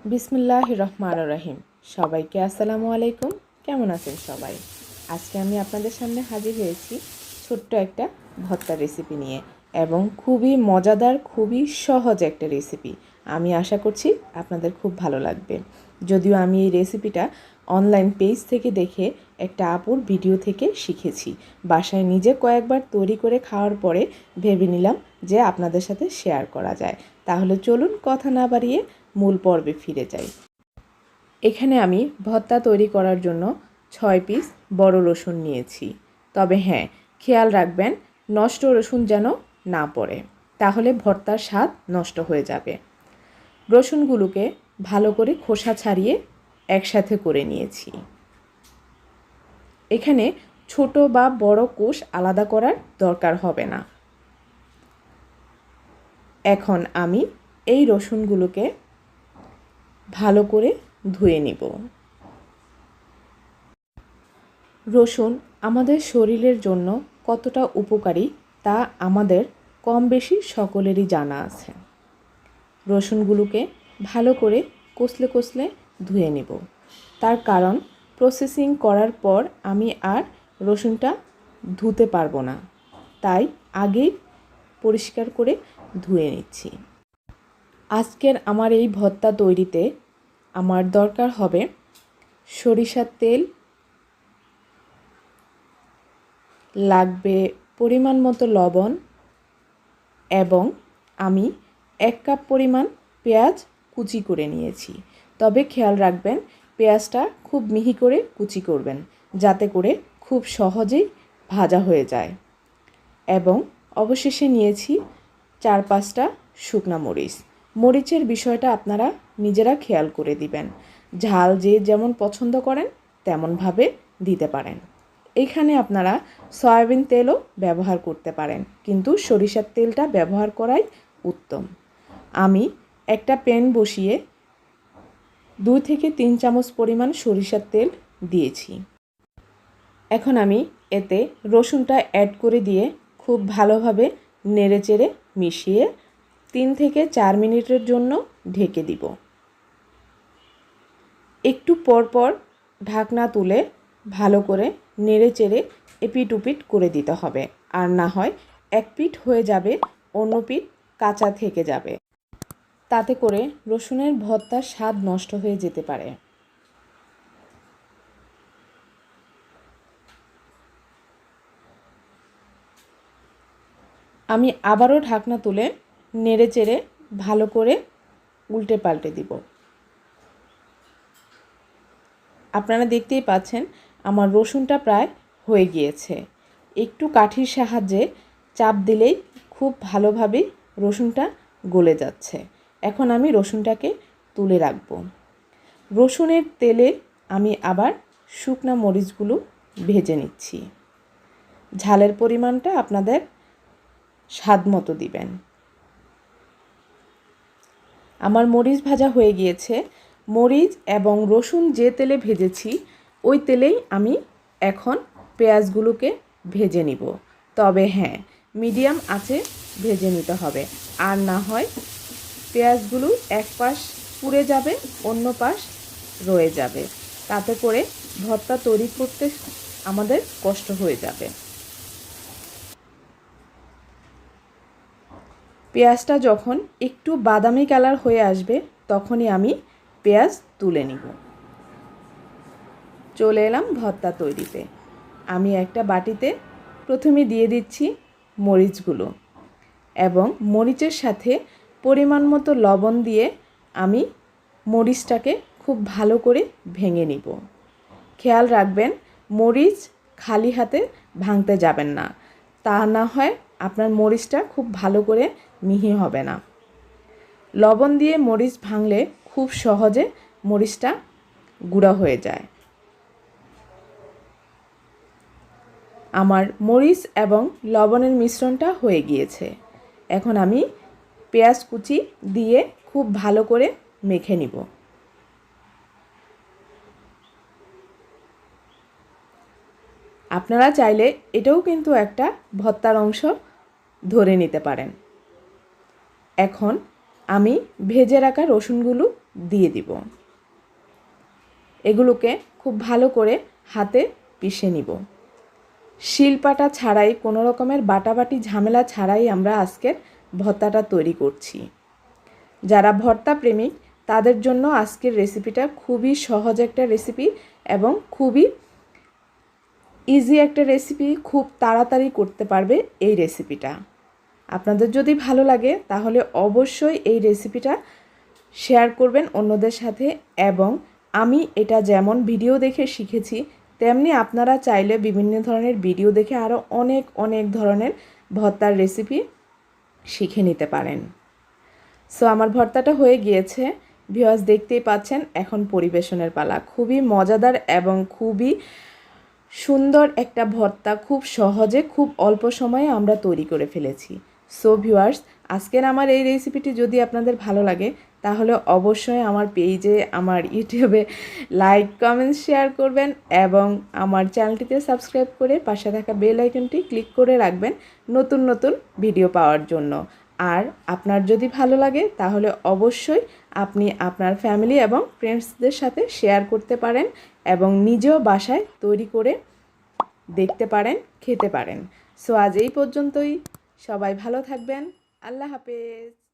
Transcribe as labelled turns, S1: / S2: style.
S1: বিসমিল্লাহির রহমানির রহিম। সবাইকে আসসালামু আলাইকুম। কেমন আছেন সবাই? আজকে আমি আপনাদের সামনে হাজির হয়েছি ছোট্ট একটা ভর্তার রেসিপি নিয়ে, এবং খুবই মজাদার, খুবই সহজ একটা রেসিপি। আমি আশা করছি আপনাদের খুব ভালো লাগবে। যদিও আমি এই রেসিপিটা অনলাইন পেজ থেকে দেখে একটা আপুর ভিডিও থেকে শিখেছি। বাসায় নিজে কয়েকবার তৈরি করে খাওয়ার পরে ভেবে নিলাম যে আপনাদের সাথে শেয়ার করা যায়। তাহলে চলুন কথা না বাড়িয়ে মূল পর্বে ফিরে যাই। এখানে আমি ভর্তা তৈরি করার জন্য 6 পিস বড় রসুন নিয়েছি। তবে হ্যাঁ, খেয়াল রাখবেন নষ্ট রসুন যেন না পড়ে, তাহলে ভর্তার স্বাদ নষ্ট হয়ে যাবে। রসুনগুলোকে ভালো করে খোসা ছাড়িয়ে একসাথে করে নিয়েছি। এখানে ছোট বা বড় কোষ আলাদা করার দরকার হবে না। এখন আমি এই রসুনগুলোকে ভালো করে ধুয়ে নিব। রসুন আমাদের শরীরের জন্য কতটা উপকারী তা আমাদের কম বেশি সকলেরই জানা আছে। রসুনগুলোকে ভালো করে কষলে কষলে ধুয়ে নেব। তার কারণ প্রসেসিং করার পর আমি আর রসুনটা ধুতে পারবো না, তাই আগেই পরিষ্কার করে ধুয়ে নিচ্ছি। আজকের আমার এই ভর্তা তৈরিতে আমার দরকার হবে সরিষার তেল, লাগবে পরিমাণ মতো লবণ, এবং আমি 1 কাপ পরিমাণ পেঁয়াজ কুচি করে নিয়েছি। তবে খেয়াল রাখবেন পেঁয়াজটা খুব মিহি করে কুচি করবেন, যাতে করে খুব সহজেই ভাজা হয়ে যায়। এবং অবশেষে নিয়েছি 4-5টা শুকনা মরিচ। মরিচের বিষয়টা আপনারা নিজেরা খেয়াল করে দিবেন। ঝাল যে যেমন পছন্দ করেন তেমনভাবে দিতে পারেন। এখানে আপনারা সয়াবিন তেলও ব্যবহার করতে পারেন, কিন্তু সরিষার তেলটা ব্যবহার করাই উত্তম। আমি একটা প্যান বসিয়ে 2 থেকে 3 চামচ পরিমাণ সরিষার তেল দিয়েছি। এখন আমি এতে রসুনটা অ্যাড করে দিয়ে খুব ভালোভাবে নেড়েচেড়ে মিশিয়ে 3 থেকে 4 মিনিটের জন্য ঢেকে দিব। একটু পর পর ঢাকনা তুলে ভালো করে নেড়েচেড়ে এপিট ওপিট করে দিতে হবে, আর না হয় এক পিঠ হয়ে যাবে, অন্য পিঠ কাঁচা থেকে যাবে। তাতে করে রসুনের ভর্তার স্বাদ নষ্ট হয়ে যেতে পারে। আমি আবারও ঢাকনা তুলে নেড়েচেড়ে ভালো করে উল্টে পাল্টে দিব। আপনারা দেখতেই পাচ্ছেন আমার রসুনটা প্রায় হয়ে গিয়েছে। একটু কাঠির সাহায্যে চাপ দিলেই খুব ভালোভাবে রসুনটা গলে যাচ্ছে। এখন আমি রসুনটাকে তুলে রাখব। রসুনের তেলে আমি আবার শুকনা মরিচগুলো ভেজে নিচ্ছি। ঝালের পরিমাণটা আপনাদের স্বাদ মতো দিবেন। আমার মরিচ ভাজা হয়ে গিয়েছে। মরিচ এবং রসুন যে তেলে ভেজেছি ওই তেলেই আমি এখন পেঁয়াজগুলোকে ভেজে নিব। তবে হ্যাঁ, মিডিয়াম আঁচে ভেজে নিতে হবে, আর না হয় পেঁয়াজগুলো এক পাশ পুড়ে যাবে, অন্য পাশ রয়ে যাবে। তাতে করে ভর্তা তৈরি করতে আমাদের কষ্ট হয়ে যাবে। পেঁয়াজটা যখন একটু বাদামি কালার হয়ে আসবে তখনই আমি পেঁয়াজ তুলে নিব। চলে এলাম ভর্তা তৈরিতে। আমি একটা বাটিতে প্রথমে দিয়ে দিচ্ছি মরিচগুলো, এবং মরিচের সাথে পরিমাণ মতো লবণ দিয়ে আমি মরিচটাকে খুব ভালো করে ভেঙে নিব। খেয়াল রাখবেন মরিচ খালি হাতে ভাঙতে যাবেন না, তা না হয় আপনার মরিচটা খুব ভালো করে মিহি হবে না। লবণ দিয়ে মরিচ ভাঙলে খুব সহজে মরিচটা গুঁড়া হয়ে যায়। আমার মরিচ এবং লবণের মিশ্রণটা হয়ে গিয়েছে। এখন আমি পেঁয়াজ কুচি দিয়ে খুব ভালো করে মেখে নিব। আপনারা চাইলে এটাও কিন্তু একটা ভর্তার অংশ ধরে নিতে পারেন। এখন আমি ভেজে রাখা রসুনগুলো দিয়ে দিব। এগুলোকে খুব ভালো করে হাতে পিষে নিব। শিলপাটা ছাড়াই, কোনো রকমের বাটাবাটি ঝামেলা ছাড়াই আমরা আজকের ভর্তাটা তৈরি করছি। যারা ভর্তা প্রেমিক তাদের জন্য আজকের রেসিপিটা খুবই সহজ একটা রেসিপি এবং খুবই ইজি একটা রেসিপি, খুব তাড়াতাড়ি করতে পারবে এই রেসিপিটা। আপনাদের যদি ভালো লাগে তাহলে অবশ্যই এই রেসিপিটা শেয়ার করবেন অন্যদের সাথে। এবং আমি এটা যেমন ভিডিও দেখে শিখেছি, তেমনি আপনারা চাইলে বিভিন্ন ধরনের ভিডিও দেখে আরও অনেক অনেক ধরনের ভর্তার রেসিপি শিখে নিতে পারেন। সো আমার ভর্তাটা হয়ে গিয়েছে ভিউয়ার্স, দেখতেই পাচ্ছেন। এখন পরিবেশনের পালা। খুবই মজাদার এবং খুবই সুন্দর একটা ভর্তা, খুব সহজে খুব অল্প সময়ে আমরা তৈরি করে ফেলেছি। সো ভিউয়ার্স, আজকের আমার এই রেসিপিটি যদি আপনাদের ভালো লাগে তাহলে অবশ্যই আমার পেজে, আমার ইউটিউবে লাইক, কমেন্ট, শেয়ার করবেন এবং আমার চ্যানেলটিতে সাবস্ক্রাইব করে পাশে থাকা বেল আইকনটি ক্লিক করে রাখবেন নতুন নতুন ভিডিও পাওয়ার জন্য। আর আপনার যদি ভালো লাগে তাহলে অবশ্যই আপনি আপনার ফ্যামিলি এবং ফ্রেন্ডসদের সাথে শেয়ার করতে পারেন এবং নিজেও বাসায় তৈরি করে দেখতে পারেন, খেতে পারেন। সো আজ এই পর্যন্তই। সবাই ভালো থাকবেন। আল্লাহ হাফেজ।